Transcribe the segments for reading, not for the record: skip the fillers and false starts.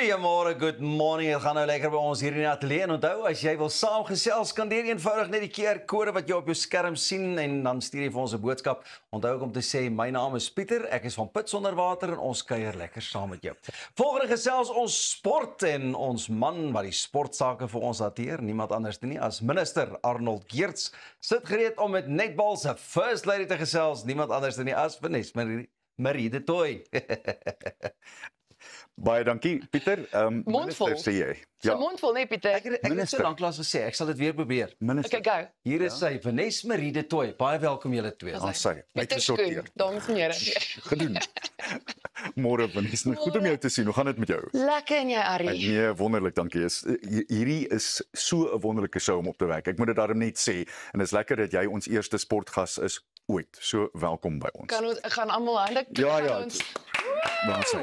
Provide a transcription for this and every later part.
Goeiemôre, good morning. Het gaan nou lekker by ons hier in die ateljee. En onthou, as jy wil saamgesels, skandeer eenvoudig net die QR-kode wat jy op jou skerm sien en dan stuur jy vir ons 'n boodskap. Onthou ook om te sê, my naam is Pieter, ek is van Pits Onder Water en ons kuier lekker saam met jou. Volgende gesels ons sport en ons man wat die sportsake vir ons hanteer, niemand anders nie as minister Arnold Geerts, sit gereed om met netbal se first lady te gesels, niemand anders nie as Vanessa Marie de Tooy. Baie dankie, Pieter. Mondvol. Minister, sê jy. Ja. Mondvol, nee, Pieter. Ek het so lank laas gesê, ek sal dit weer probeer. Minister. Okay, go. Hier is sy, Vanessa Marie de Tooy. Baie welkom julle twee. Aan sy, Pieter uitgesorteer. Skoen, dames en here. Gedoen. Môre, Vanessa. Goed om jou te sien. Hoe gaan dit met jou? Lekker en jy, Arie. Nee, wonderlik, dankie. Hierdie is so 'n wonderlike show om op te werk. Ek moet dit daarom net sê en dit is lekker dat jy ons eerste sportgas is ooit. So welkom by ons. Kan ons gaan almal hande Ja, gaan ja. ons- Dan sê.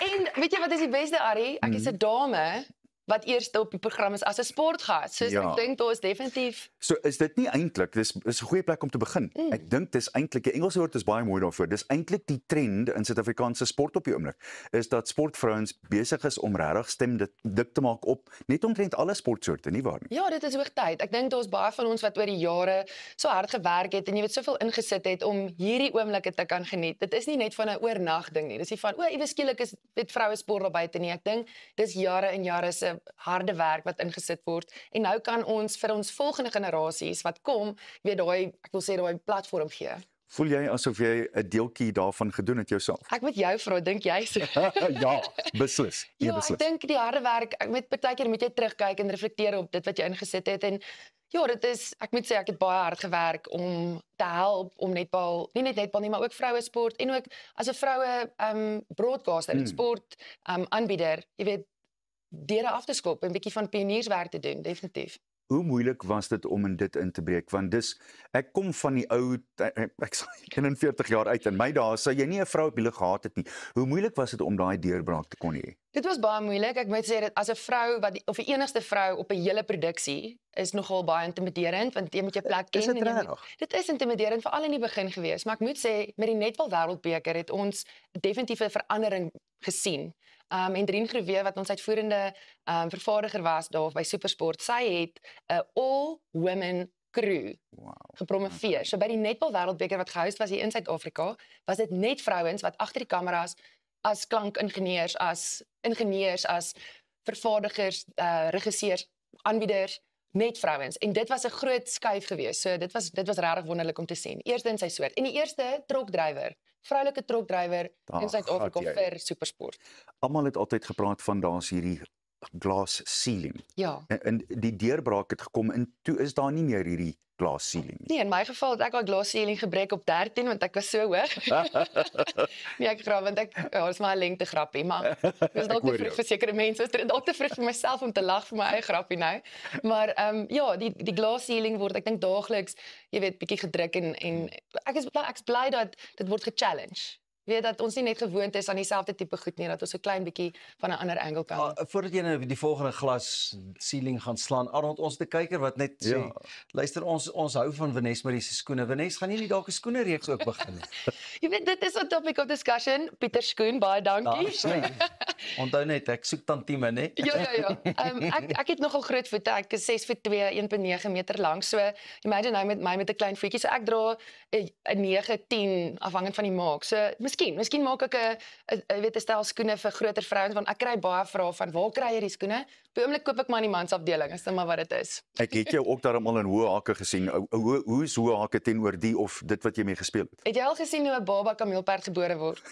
En weet jy wat is die beste, Arie? Ek is 'n dame wat eerste op die program is as 'n sportgas. So Ja. ek dink daar is definitief So is dit nie eintlik, dis 'n goeie plek om te begin. Ek dink dis eintlik, die Engelse woord is baie mooi daarvoor. Dis eintlik die trend in Suid-Afrikaanse sport op die oomblik. Is dat sportvrouens besig is om regtig stem dik te maak op net omtrent alle sportsoorte, nie waar nie? Ja, dit is hoogtyd. Ek dink daar's baie van ons wat oor die jare so hard gewerk het en jy weet soveel ingesit het om hierdie oomblikke te kan geniet. Dit is nie net van 'n oornag ding nie. Dis nie van ewe skielik is dit vroue sport daar buite nie. Ek dink dis jare en jare se harde werk wat ingesit word en nou kan ons vir ons volgende generasies wat kom, weet daai ek wil sê daai platform gee. Voel jy asof jy 'n deeltjie daarvan gedoen het jouself? Ek moet jou vra, dink jy so? Ja, beslis. Nee, Ja, beslis. ek dink die harde werk, ek met partykeer moet jy terugkyk en reflekteer op dit wat jy ingesit het en ja, dit is ek moet sê ek het baie hard gewerk om te help om netbal, nie net netbal nie, maar ook vroue sport en ook as 'n vroue broadcaster en sport aanbieder, jy weet deure af te skop en 'n bietjie van pionierswerk te doen, definitief. Hoe moeilik was dit om in dit in te breek? Want dis ek kom van die ou ek sal 41 jaar uit in my dae sou jy nie 'n vrou op die lug gehad het nie. Hoe moeilik was dit om daai deurbraak te kon hê? Dit was baie moeilik. Ek moet sê dat as 'n vrou of die enigste vrou op 'n hele produksie is nogal baie intimiderend want jy moet jou plek ken. Is dit en jy moet- regtig? Dit is intimiderend veral in die begin gewees, maar ek moet sê met die netbal wêreldbeker het ons definitief 'n verandering gesien. En Drien Groewe wat ons uitvoerende vervaardiger was daar by Supersport, sy het 'n all-women crew Wow. gepromoveer. So by die netbal wêreldbeker wat gehou was hier in Suid-Afrika, was dit net vrouens wat agter die kameras as klankingenieurs, as vervaardigers, regisseurs, aanbieders, net vrouens. En dit was 'n groot skuif geweest. So dit was regtig wonderlik om te sien. Eerste in sy soort. En die eerste trokdrywer, vroulike trokdrywer in Suid-Afrika gat jy. vir Supersport. Almal het altyd gepraat van daar's hierdie glass ceiling. Ja. En die deurbraak het gekom en toe is daar nie meer hierdie glass ceiling nie. Nee, in my geval het ek al glass ceiling gebreek op 13 want ek was so hoog. Nee, ek grap want ja, dis maar 'n lengte grappie, maar dis dalk te hoor vroeg jou. vir sekere mense. Dit is dalk te vroeg vir myself om te lag vir my eie grappie nou. Maar ja, die glass ceiling word ek dink daagliks, jy weet, bietjie gedruk en ek's bly dat dit word ge-challenge. Weet dat ons nie net gewoond is aan dieselfde tipe goed nie, dat ons so klein bietjie van 'n ander angle kan. Voordat jy nou die volgende glas ceiling gaan slaan, Arnold, ons te kyker wat net sê, Ja. luister, ons hou van Vanessa Marie se skoene. Vanessa, gaan jy nie dalk 'n skoene reeks ook begin nie? Jy weet, dit is 'n topic of discussion. Pieter Skoen, baie dankie. Onthou net, ek soek tantieme, né? Ja. Ek het nogal groot voete. Ek is 6'2", 1.9 meter lank. So imagine nou met my met 'n klein voetjie. So ek dra 'n 9-10 afhangend van die maak. So miskien maak ek 'n stel skoene vir groter vrouens want ek kry baie vrae van waar kry jy die skoene? Op die oomblik koop ek maar in die mansafdeling, is dit maar wat dit is. Ek het jou ook daarom al in hoë hake gesien. Hoe is hoë hake teenoor die of dit wat jy mee gespeel het? Het jy al gesien hoe 'n baba kameelperd gebore word?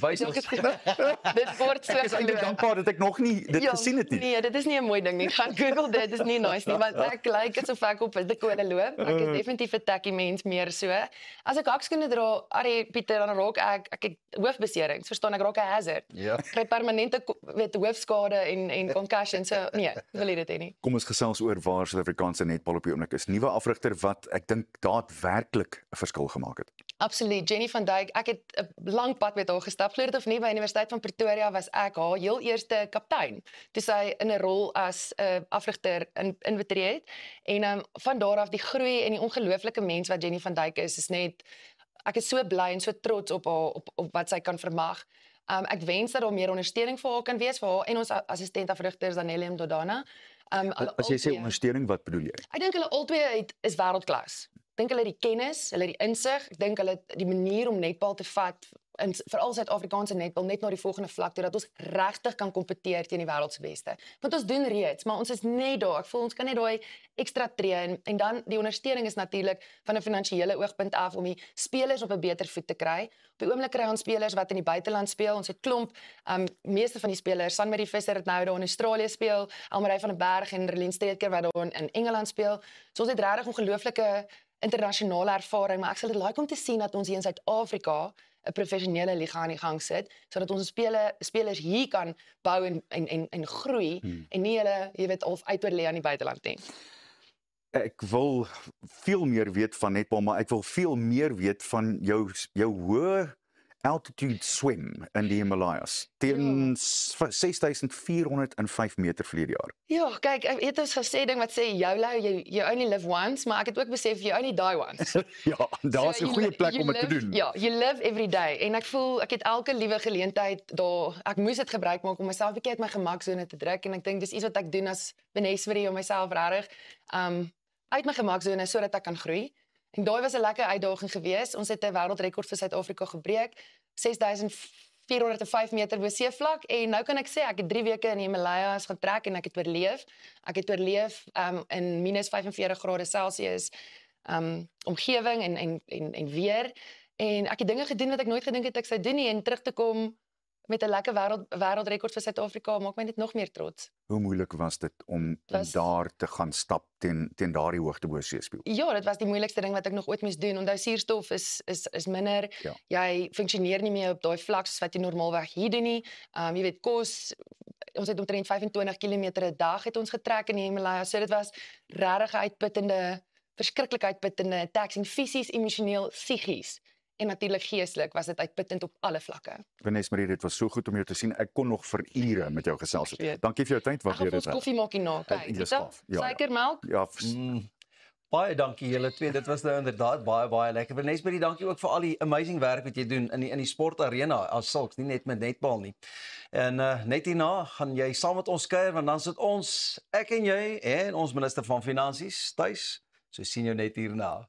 Wys ons. Dit word so Ek is eintlik geloof. dankbaar dat ek nog nie dit gesien het nie. Nee, dit is nie 'n mooi ding nie. Gaan Google dit, dis nie nice nie, want ek lyk asof ek op 'n dekode loop. Ek is definitief 'n tacky mens meer so. As ek hakskoene dra, Pieter, dan raak ek het hoofbeserings, verstaan ek raak 'n hazard. Ja. Ek kry permanente hoofskade en concussion. So nee, wil nie dit hê nie. Kom ons gesels oor waar Suid-Afrikaanse netbal op die oomblik is. Nuwe afrigter wat ek dink daadwerklik 'n verskil gemaak het. Absoluut. Jenny van Dijk, ek het 'n lang pad met haar gestap. Glo dit of nie, by Universiteit van Pretoria was ek haar heel eerste kaptein. Toe sy in 'n rol as 'n afrigter inbetree het. En van daar af die groei en die ongelooflike mens wat Jenny van Dijk is net ek is so bly en so trots op haar op wat sy kan vermag. Ek wens dat daar meer ondersteuning vir haar kan wees vir haar en ons assistent afrigters Danelle en Dodana. As jy sê ondersteuning, wat bedoel jy? Ek dink hulle albei is wêreldklas. Ek dink hulle het die kennis, hulle het die insig, ek dink hulle het die manier om netbal te vat in veral Suid-Afrikaanse netbal net na die volgende vlak toe dat ons regtig kan kompeteer teen die wêreld se beste. Want ons doen reeds, maar ons is net daar. Ek voel ons kan net daai ekstra tree en dan die ondersteuning is natuurlik van 'n finansiële oogpunt af om die spelers op 'n beter voet te kry. Op die oomblik kry ons spelers wat in die buiteland speel. Ons het klomp meeste van die spelers, Sanmarie Visser het nou daar in Australië speel, Almarie van den Berg en Relien Streetker wat daar in Engeland speel. So ons het regtig ongelooflike internasionale ervaring, maar ek sal dit like om te sien dat ons hier in Suid-Afrika 'n professionele liga aan die gang sit, sodat ons spelers hier kan bou en groei en nie hulle, jy weet, of uitoorlê aan die buiteland nie. Ek wil veel meer weet van netbal, maar ek wil veel meer weet van jou hoë altitude swem in die Himalayas teen 6405 meter verlede jaar. Ja, kyk, ek het ons gesê ding wat sê you only live once, maar ek het ook besef you only die once. Ja, daar's 'n goeie plek om dit te doen. Ja, you live every day en ek voel ek het elke liewe geleentheid daar, ek moes dit gebruik maak om myself 'n bietjie uit my gemaksone te druk en ek dink dis iets wat ek doen as beneswerie om myself regtig uit my gemaksone sodat ek kan groei. En daai was 'n lekker uitdaging geweest. Ons het 'n wêreldrekord vir Suid-Afrika gebreek, 6405 meter bo seevlak en nou kan ek sê ek het 3 weke in die Himalayas getrek en ek het oorleef. Ek het oorleef in minus 45 grade Celsius omgewing en weer en ek het dinge gedoen wat ek nooit gedink het ek sou doen nie en terug te kom met 'n lekker wêreldrekord vir Suid-Afrika maak my net nog meer trots. Hoe moeilik was dit om daar te gaan stap teen daardie hoogte bo seespieël? Ja, dit was die moeilikste ding wat ek nog ooit moes doen. Onthou suurstof is minder. Ja. Jy funksioneer nie meer op daai vlak soos wat jy normaalweg hier doen nie. Jy weet kos, ons het omtrent 25 km 'n dag het ons getrek in die Himalaya. So dit was regtig uitputtende, verskriklik uitputtende, taxing fisies, emosioneel, psigies. En natuurlik geestelik was dit uitputtend op alle vlakke. Vanessa, dit was so goed om jou te sien. Ek kon nog vir ure met jou gesels. Dankie vir jou tyd. Ek gaan ons koffie maak hierna. Kyk, suikermelk. Ja. Baie dankie julle twee. Dit was nou inderdaad baie lekker. Vanessa, dankie ook vir al die amazing werk wat jy doen in die sportarena as sulks, nie net met netbal nie. En net hierna gaan jy saam met ons kuier want dan sit ons, ek en jy en ons minister van finansies tuis. So sien jou net hierna.